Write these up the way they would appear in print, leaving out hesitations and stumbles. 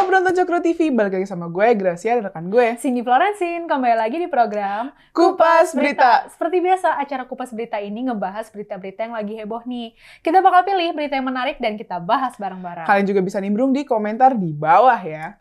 Halo penonton Cokro TV, balik lagi sama gue, Gracia, dan rekan gue Cindy Florencin, kembali lagi di program Kupas Berita. Seperti biasa, acara Kupas Berita ini ngebahas berita-berita yang lagi heboh nih. Kita bakal pilih berita yang menarik dan kita bahas bareng-bareng. Kalian juga bisa nimbrung di komentar di bawah ya.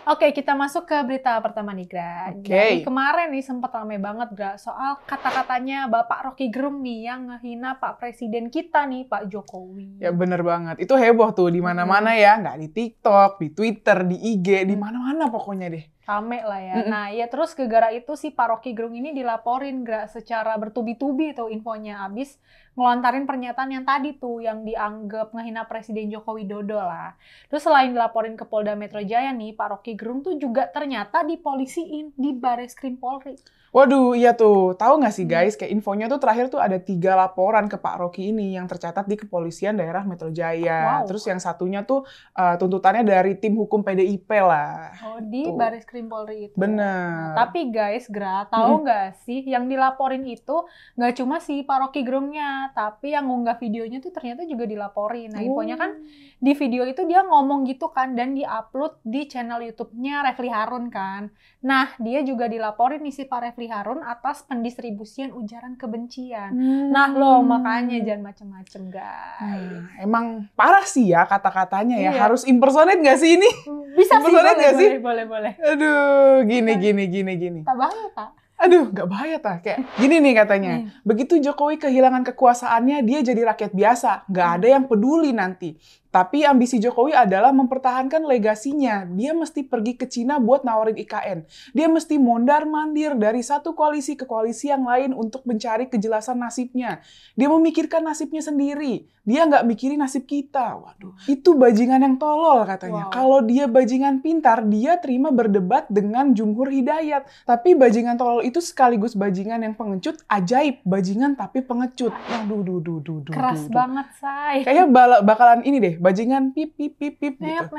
Oke, kita masuk ke berita pertama nih, Gra. Oke. Jadi kemarin nih sempat ramai banget, Gra, soal kata-katanya Bapak Rocky Gerung nih yang ngehina Pak Presiden kita nih, Pak Jokowi. Ya bener banget, itu heboh tuh di mana-mana ya, nggak di TikTok, di Twitter, di IG, di mana-mana pokoknya deh. Rame lah ya. Nah, ya terus gara-gara itu si Pak Rocky Gerung ini dilaporin secara bertubi-tubi tuh infonya, abis ngelontarin pernyataan yang tadi tuh yang dianggap ngehina Presiden Joko Widodo lah. Terus selain dilaporin ke Polda Metro Jaya nih, Pak Rocky Gerung tuh juga ternyata dipolisiin di Bareskrim Polri. Waduh, iya tuh. Tahu nggak sih guys, kayak infonya tuh terakhir tuh ada 3 laporan ke Pak Rocky ini yang tercatat di Kepolisian Daerah Metro Jaya. Wow. Terus yang satunya tuh tuntutannya dari tim hukum PDIP lah. Oh, di Tuh. Bareskrim Polri itu. Bener. Nah, tapi guys, tahu nggak sih yang dilaporin itu nggak cuma si Pak Rocky Gerungnya, tapi yang ngunggah videonya tuh ternyata juga dilaporin. Nah, infonya kan di video itu dia ngomong gitu kan dan diupload di channel YouTube-nya Refly Harun kan. Nah, dia juga dilaporin nih si Pak Refly Harun atas pendistribusian ujaran kebencian. Nah loh, makanya jangan macem-macem guys. Emang parah sih ya kata-katanya ya. Iya. Harus impersonate nggak sih ini? Bisa sih, Impersonate nggak sih? boleh. Aduh, gini. Tak bahaya, Pak. Aduh, nggak bahaya tak? Kayak gini nih katanya. Begitu Jokowi kehilangan kekuasaannya, dia jadi rakyat biasa. Nggak ada yang peduli nanti. Tapi ambisi Jokowi adalah mempertahankan legasinya. Dia mesti pergi ke Cina buat nawarin IKN. Dia mesti mondar-mandir dari satu koalisi ke koalisi yang lain untuk mencari kejelasan nasibnya. Dia memikirkan nasibnya sendiri. Dia nggak mikirin nasib kita. Waduh, itu bajingan yang tolol katanya. Wow. Kalau dia bajingan pintar, dia terima berdebat dengan Jumhur Hidayat. Tapi bajingan tolol itu sekaligus bajingan yang pengecut, ajaib. Bajingan tapi pengecut. Waduh, Keras banget, say. Kayaknya bakalan ini deh, bajingan pip gitu. Neap.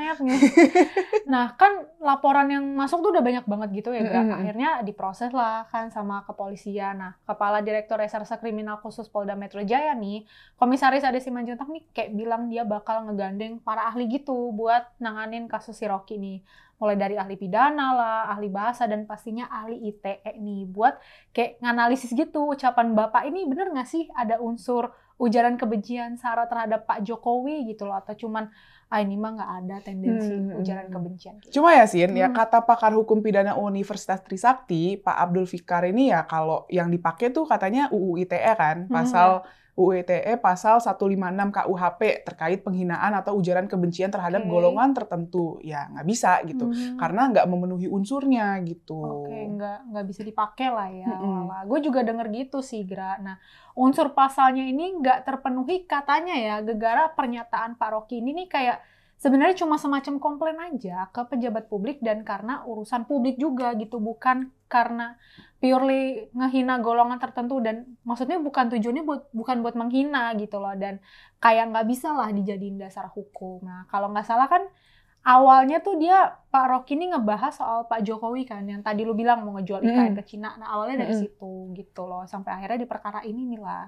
Nah, kan laporan yang masuk tuh udah banyak banget gitu ya, Gra. Akhirnya diproses lah kan sama kepolisian. Nah, Kepala Direktur Reserse Kriminal Khusus Polda Metro Jaya nih, Komisaris Ade Simanjuntak nih kayak bilang dia bakal ngegandeng para ahli gitu buat nanganin kasus si Rocky nih. Mulai dari ahli pidana lah, ahli bahasa, dan pastinya ahli ITE nih. Buat kayak nganalisis gitu, ucapan Bapak ini bener nggak sih ada unsur ujaran kebencian sara terhadap Pak Jokowi gitu loh, atau cuman ini mah nggak ada tendensi ujaran kebencian gitu. Cuma ya Sin, ya kata pakar hukum pidana Universitas Trisakti, Pak Abdul Fikar ini ya kalau yang dipakai tuh katanya UU ITE kan, pasal UU ITE pasal 156 KUHP terkait penghinaan atau ujaran kebencian terhadap golongan tertentu. Ya nggak bisa gitu, karena nggak memenuhi unsurnya gitu. Oke, nggak bisa dipakai lah ya. Gue juga denger gitu sih, Gra. Nah, unsur pasalnya ini nggak terpenuhi katanya ya, gegara pernyataan Pak Rocky ini nih kayak sebenarnya cuma semacam komplain aja ke pejabat publik dan karena urusan publik juga gitu, bukan karena purely ngehina golongan tertentu, dan maksudnya tujuannya bukan buat menghina gitu loh, dan kayak nggak bisa lah dijadiin dasar hukum. Nah, kalau nggak salah kan awalnya tuh dia Pak Rocky ini ngebahas soal Pak Jokowi kan, yang tadi lu bilang mau ngejual IKN ke Cina. Nah, awalnya dari situ gitu loh, sampai akhirnya di perkara ini nih lah.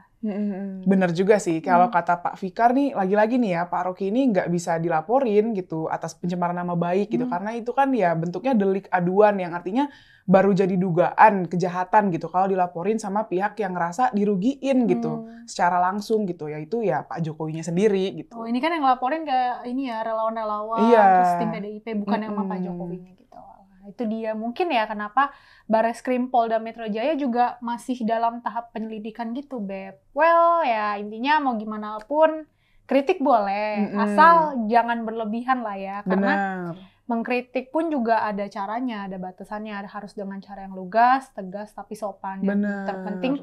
Bener juga sih, kalau kata Pak Fikar nih, lagi-lagi nih ya, Pak Rocky ini nggak bisa dilaporin gitu atas pencemaran nama baik gitu, karena itu kan ya bentuknya delik aduan yang artinya baru jadi dugaan kejahatan gitu kalau dilaporin sama pihak yang ngerasa dirugiin gitu secara langsung gitu, yaitu ya Pak Jokowinya sendiri gitu. Oh, ini kan yang ngelaporin ke ini ya, relawan-relawan, terus tim PDIP, bukan yang sama Pak Jokowinya gitu. Nah, itu dia mungkin ya kenapa Bareskrim Polda Metro Jaya juga masih dalam tahap penyelidikan gitu, Beb. Well, ya intinya mau gimana pun kritik boleh, asal jangan berlebihan lah ya, karena mengkritik pun juga ada caranya, ada batasannya, harus dengan cara yang lugas, tegas, tapi sopan. Yang terpenting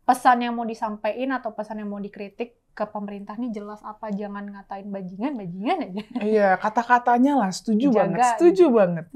pesan yang mau disampaikan atau pesan yang mau dikritik ke pemerintah nih jelas apa, jangan ngatain bajingan aja. Iya, kata-katanya lah, setuju banget.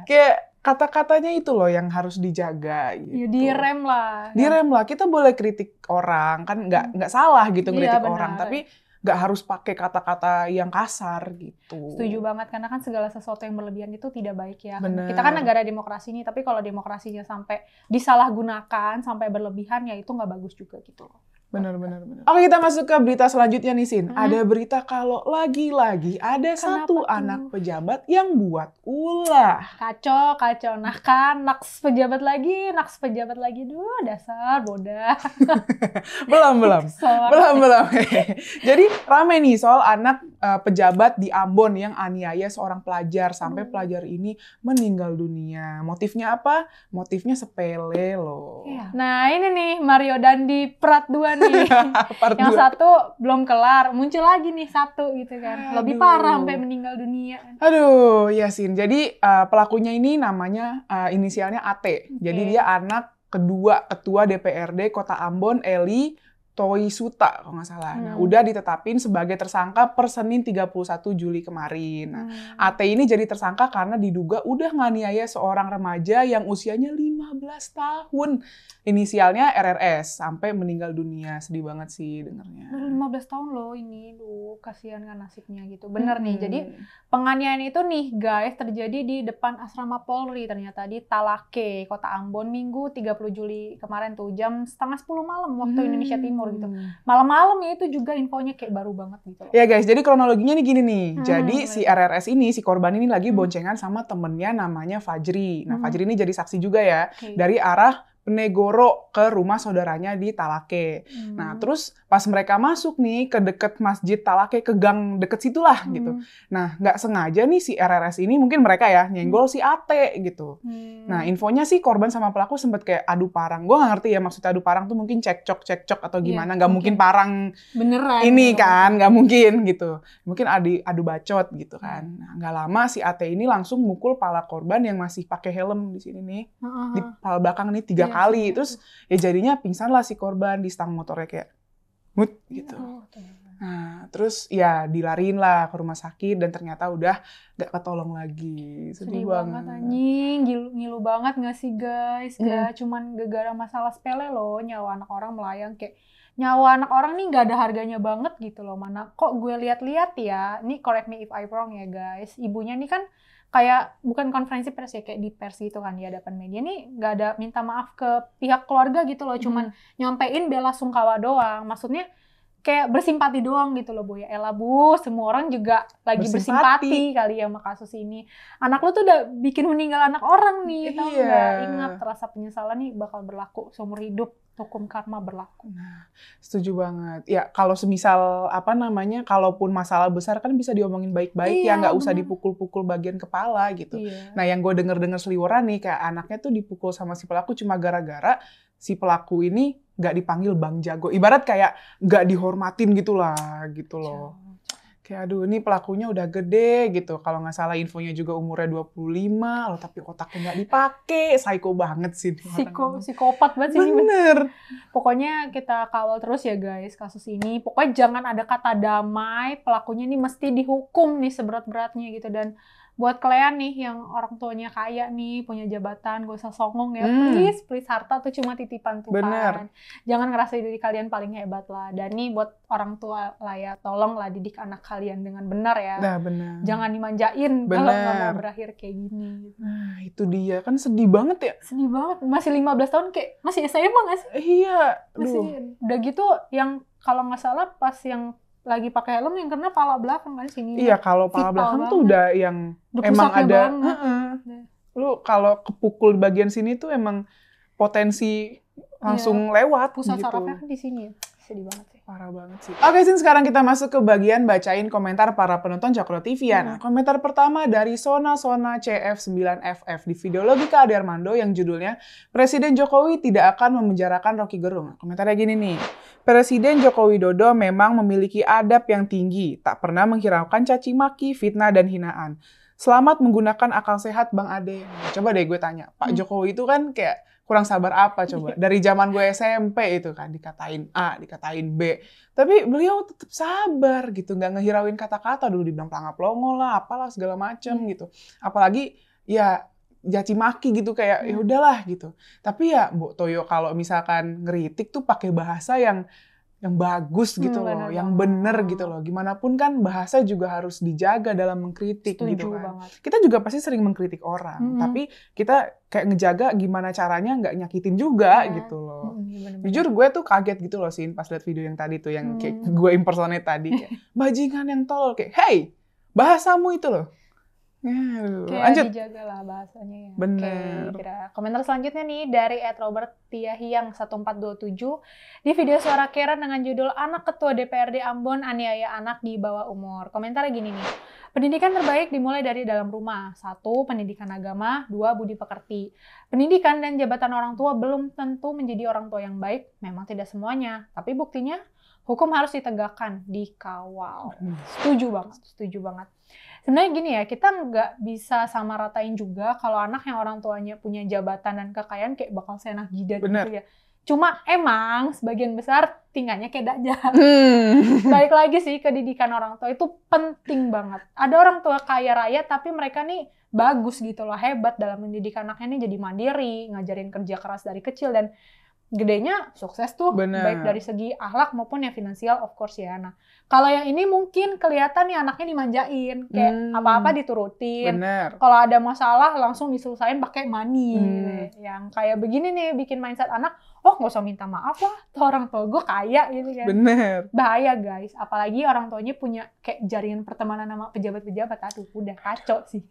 Kayak kata-katanya itu loh yang harus dijaga gitu. Ya, direm lah. Direm lah, kita boleh kritik orang, kan nggak salah gitu kritik orang, tapi nggak harus pakai kata-kata yang kasar gitu. Setuju banget, karena kan segala sesuatu yang berlebihan itu tidak baik ya. Bener. Kita kan negara demokrasi nih, tapi kalau demokrasinya sampai disalahgunakan, sampai berlebihan, ya itu nggak bagus juga gitu. Benar. Oke, kita masuk ke berita selanjutnya nih, Sin. Ada berita kalau lagi-lagi ada satu anak pejabat yang buat ulah. Kacau. Nah kan, naks pejabat lagi. Duh, dasar bodoh. Belum. Jadi rame nih soal anak pejabat di Ambon yang aniaya seorang pelajar sampai pelajar ini meninggal dunia. Motifnya apa? Motifnya sepele loh. Iya. Nah ini nih Mario Dandi Part 2 nih. Yang 2. satu belum kelar, muncul lagi nih satu gitu kan. Lebih parah sampai meninggal dunia. Aduh, Yasin. Jadi pelakunya ini namanya inisialnya AT. Jadi dia anak kedua ketua DPRD Kota Ambon, Eli Toisuta kalau nggak salah. Nah, udah ditetapin sebagai tersangka per Senin 31 Juli kemarin. Nah, AT ini jadi tersangka karena diduga udah nganiaya seorang remaja yang usianya 15 tahun. Inisialnya RRS sampai meninggal dunia. Sedih banget sih dengernya. 15 tahun loh ini, kasihan kan nasibnya gitu. Bener nih, jadi penganiayaan itu nih guys terjadi di depan asrama Polri ternyata di Talake, Kota Ambon, Minggu 30 Juli kemarin tuh jam 9:30 malam waktu Indonesia Timur gitu. Malam-malam ya itu juga infonya kayak baru banget gitu. Ya guys, jadi kronologinya nih gini nih. Jadi si RRS ini, si korban ini lagi boncengan sama temennya namanya Fajri. Nah, Fajri ini jadi saksi juga ya. Dari arah Penegoro ke rumah saudaranya di Talake. Nah, terus pas mereka masuk nih ke deket masjid Talake, ke gang deket situlah gitu. Nah, nggak sengaja nih si RRS ini, mungkin mereka ya, nyenggol si AT gitu. Nah, infonya sih korban sama pelaku sempet kayak adu parang. Gue nggak ngerti ya maksudnya adu parang tuh mungkin cekcok atau gimana. Nggak mungkin parang beneran ini kan, nggak mungkin gitu. Mungkin adu bacot gitu kan. Nah, nggak lama si AT ini langsung mukul pala korban yang masih pakai helm di sini nih. Di pala belakang nih 3 kali. Terus ya jadinya pingsan lah si korban di stang motornya kayak mut gitu. Nah, terus ya dilariin lah ke rumah sakit dan ternyata udah gak ketolong lagi. Sedih banget anjing, ngilu banget gak sih guys? Gak cuman gara-gara masalah sepele loh, nyawa anak orang melayang kayak nyawa anak orang nih gak ada harganya banget gitu loh. Mana kok gue lihat-lihat ya, ini correct me if I'm wrong ya guys, ibunya nih kan kayak bukan konferensi pers ya, kayak di pers gitu kan di hadapan media nih nggak ada minta maaf ke pihak keluarga gitu loh, cuman nyampein bela sungkawa doang, maksudnya kayak bersimpati doang gitu loh Bu ya. Elah Bu, semua orang juga lagi bersimpati kali ya sama kasus ini. Anak lu tuh udah bikin meninggal anak orang nih, tau nggak? Ingat, rasa penyesalan nih bakal berlaku seumur hidup. Hukum karma berlaku. Nah, setuju banget. Ya, kalau semisal kalaupun masalah besar kan bisa diomongin baik-baik ya, nggak usah dipukul-pukul bagian kepala gitu. Nah, yang gue denger seliweran nih, kayak anaknya tuh dipukul sama si pelaku cuma gara-gara si pelaku ini nggak dipanggil Bang Jago. Ibarat kayak nggak dihormatin gitu loh. Kayak aduh, ini pelakunya udah gede gitu. Kalau nggak salah infonya juga umurnya 25 loh, tapi otaknya nggak dipakai. Psycho banget sih. Psikopat banget sih. Bener. Pokoknya kita kawal terus ya guys kasus ini. Pokoknya jangan ada kata damai. Pelakunya nih mesti dihukum nih seberat-beratnya gitu. Dan buat kalian nih yang orang tuanya kaya nih, punya jabatan, gak usah songong ya. Please, harta tuh cuma titipan Tuhan. Bener. Jangan ngerasa diri kalian paling hebat lah. Dan nih buat orang tua lah ya, tolonglah didik anak kalian dengan benar ya. Nah, benar. Jangan dimanjain kalau nggak mau berakhir kayak gini. Nah, itu dia. Kan sedih banget ya. Sedih banget. Masih 15 tahun kayak, masih SMA nggak sih? Iya. Udah gitu yang kalau nggak salah pas yang lagi pakai helm yang kena pala belakang kan sini. Iya, kalau pala belakang tuh udah yang emang ada. Lu kalau kepukul di bagian sini tuh emang potensi langsung lewat. Pusat gitu. sarafnya kan di sini ya. Sedih banget sih. Parah banget sih. Oke, Sin, sekarang kita masuk ke bagian bacain komentar para penonton Cokro TV ya. Nah, komentar pertama dari Sona CF9FF di video Logika Ade Armando yang judulnya Presiden Jokowi tidak akan memenjarakan Rocky Gerung. Komentarnya gini nih. Presiden Joko Widodo memang memiliki adab yang tinggi, tak pernah menghiraukan caci maki, fitnah, dan hinaan. Selamat menggunakan akal sehat, Bang Ade. Nah, coba deh gue tanya, Pak Jokowi itu kan kayak kurang sabar apa coba? Dari zaman gue SMP itu kan dikatain A, dikatain B. Tapi beliau tetap sabar gitu, nggak ngehirauin kata-kata, dulu dibilang pelangap-longo lah, apalah segala macem gitu. Apalagi ya caci maki gitu kayak ya udahlah gitu. Tapi ya Mbok Toyo kalau misalkan ngeritik tuh pakai bahasa yang yang bagus gitu loh, yang bener gitu loh. Gimana pun kan bahasa juga harus dijaga dalam mengkritik gitu kan. Banget. Kita juga pasti sering mengkritik orang, tapi kita kayak ngejaga gimana caranya nggak nyakitin juga gitu loh. Jujur gue tuh kaget gitu loh Sin pas liat video yang tadi tuh, yang kayak gue impersonate tadi, kayak bajingan yang tolol, kayak hey, bahasamu itu loh. Kayak lanjut. dijaga lah bahasanya ya. Bener. Komentar selanjutnya nih dari @robert_tiahyang1427 di video suara Karen dengan judul Anak Ketua DPRD Ambon aniaya anak di bawah umur. Komentarnya gini nih. Pendidikan terbaik dimulai dari dalam rumah. 1. Pendidikan agama. 2. Budi pekerti. Pendidikan dan jabatan orang tua belum tentu menjadi orang tua yang baik. Memang tidak semuanya. Tapi buktinya hukum harus ditegakkan, dikawal. Setuju banget. Sebenarnya gini ya, kita nggak bisa sama ratain juga kalau anak yang orang tuanya punya jabatan dan kekayaan kayak bakal seenak jidat gitu ya. Cuma emang sebagian besar tingkahnya kayak Dajjal. Balik lagi sih ke didikan orang tua itu penting banget. Ada orang tua kaya raya tapi mereka nih bagus gitu loh, hebat dalam mendidik anaknya nih jadi mandiri, ngajarin kerja keras dari kecil dan gedenya sukses tuh. Baik dari segi akhlak maupun yang finansial of course ya. Nah, kalau yang ini mungkin kelihatan nih anaknya dimanjain, kayak apa-apa diturutin. Kalau ada masalah langsung diselesain pakai money gitu. Yang kayak begini nih bikin mindset anak, oh nggak usah minta maaf lah, tuh orang tua gue kaya gitu kan. Bahaya guys, apalagi orang tuanya punya kayak jaringan pertemanan sama pejabat-pejabat, aduh udah kacau sih.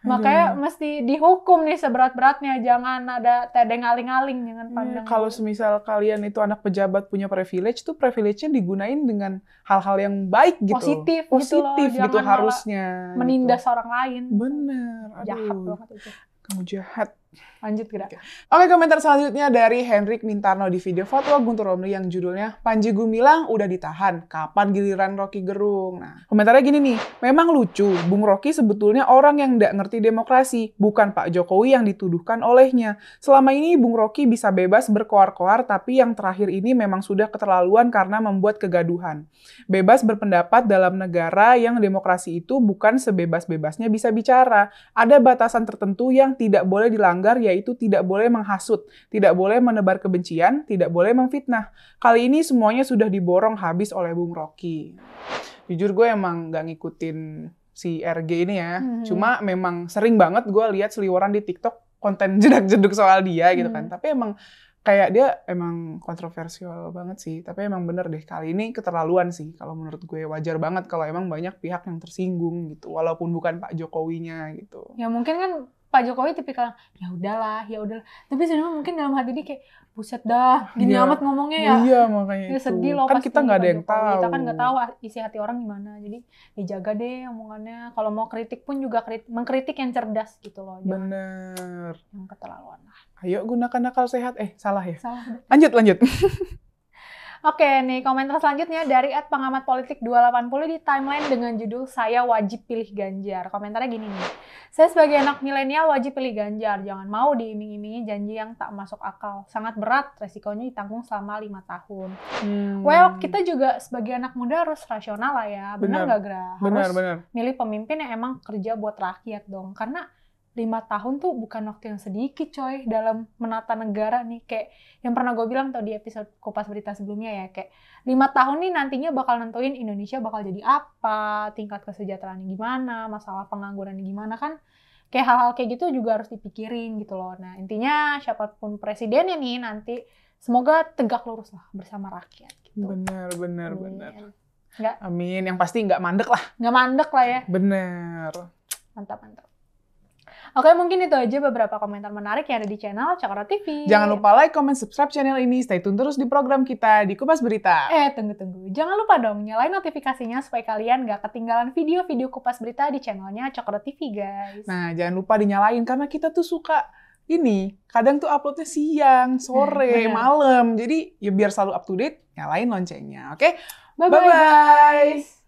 Makanya mesti dihukum nih seberat-beratnya, jangan ada tedeng aling-aling, jangan pandang. Kalau semisal kalian itu anak pejabat punya privilege, tuh privilege-nya digunain dengan hal-hal yang baik gitu. Positif gitu harusnya. Menindas orang lain. Bener. Jahat banget itu. Kamu jahat. Lanjut Gra. Oke, komentar selanjutnya dari Henrik Mintarno di video Fatwa Guntur Romli yang judulnya Panji Gumilang udah ditahan, kapan giliran Rocky Gerung? Nah, komentarnya gini nih, memang lucu, Bung Rocky sebetulnya orang yang nggak ngerti demokrasi, bukan Pak Jokowi yang dituduhkan olehnya. Selama ini Bung Rocky bisa bebas berkoar-koar, tapi yang terakhir ini memang sudah keterlaluan karena membuat kegaduhan. Bebas berpendapat dalam negara yang demokrasi itu bukan sebebas-bebasnya bisa bicara. Ada batasan tertentu yang tidak boleh dilanggar, yaitu tidak boleh menghasut, tidak boleh menebar kebencian, tidak boleh memfitnah. Kali ini semuanya sudah diborong habis oleh Bung Rocky. Jujur gue emang gak ngikutin si RG ini ya, cuma memang sering banget gue lihat seliweran di TikTok konten jedak-jeduk soal dia gitu kan. Tapi emang kayak dia emang kontroversial banget sih, tapi emang bener deh, kali ini keterlaluan sih. Kalau menurut gue wajar banget kalau emang banyak pihak yang tersinggung gitu, walaupun bukan Pak Jokowinya gitu. Ya mungkin kan Pak Jokowi tipikal ya udahlah. Tapi sebenarnya mungkin dalam hati dia kayak buset dah, gini amat ngomongnya ya. Iya, makanya ya, itu. Sedih loh kan pasti kita nggak ada yang tahu. Kita kan nggak tahu isi hati orang gimana. Jadi dijaga deh omongannya. Kalau mau kritik pun juga mengkritik yang cerdas gitu loh. Bener. Yang keterlaluan lah. Ayo gunakan akal sehat. Salah ya? Salah. Lanjut. Oke, nih komentar selanjutnya dari @pengamatpolitik280 di timeline dengan judul Saya Wajib Pilih Ganjar. Komentarnya gini nih. Saya sebagai anak milenial wajib pilih Ganjar. Jangan mau diiming-imingi janji yang tak masuk akal. Sangat berat, resikonya ditanggung selama 5 tahun. Well, kita juga sebagai anak muda harus rasional lah ya. Bener nggak, Gra? Harus milih pemimpin yang emang kerja buat rakyat dong. Karena 5 tahun tuh bukan waktu yang sedikit coy dalam menata negara nih. Kayak yang pernah gue bilang tuh di episode Kupas Berita sebelumnya ya, kayak 5 tahun nih nantinya bakal nentuin Indonesia bakal jadi apa, tingkat kesejahteraannya gimana, masalah pengangguran gimana kan. Kayak hal-hal kayak gitu juga harus dipikirin gitu loh. Nah intinya siapapun presidennya nih nanti semoga tegak lurus lah bersama rakyat gitu. Bener. Nggak, amin, yang pasti nggak mandek lah. Nggak mandek lah ya. Bener. Mantap. Oke, mungkin itu aja beberapa komentar menarik yang ada di channel Cakra TV. Jangan lupa like, comment, subscribe channel ini. Stay tune terus di program kita di Kupas Berita. Tunggu. Jangan lupa dong nyalain notifikasinya supaya kalian gak ketinggalan video-video Kupas Berita di channelnya Cakra TV, guys. Nah, jangan lupa dinyalain karena kita tuh suka kadang tuh uploadnya siang, sore, malam. Jadi ya biar selalu up to date, nyalain loncengnya. Oke? Bye-bye.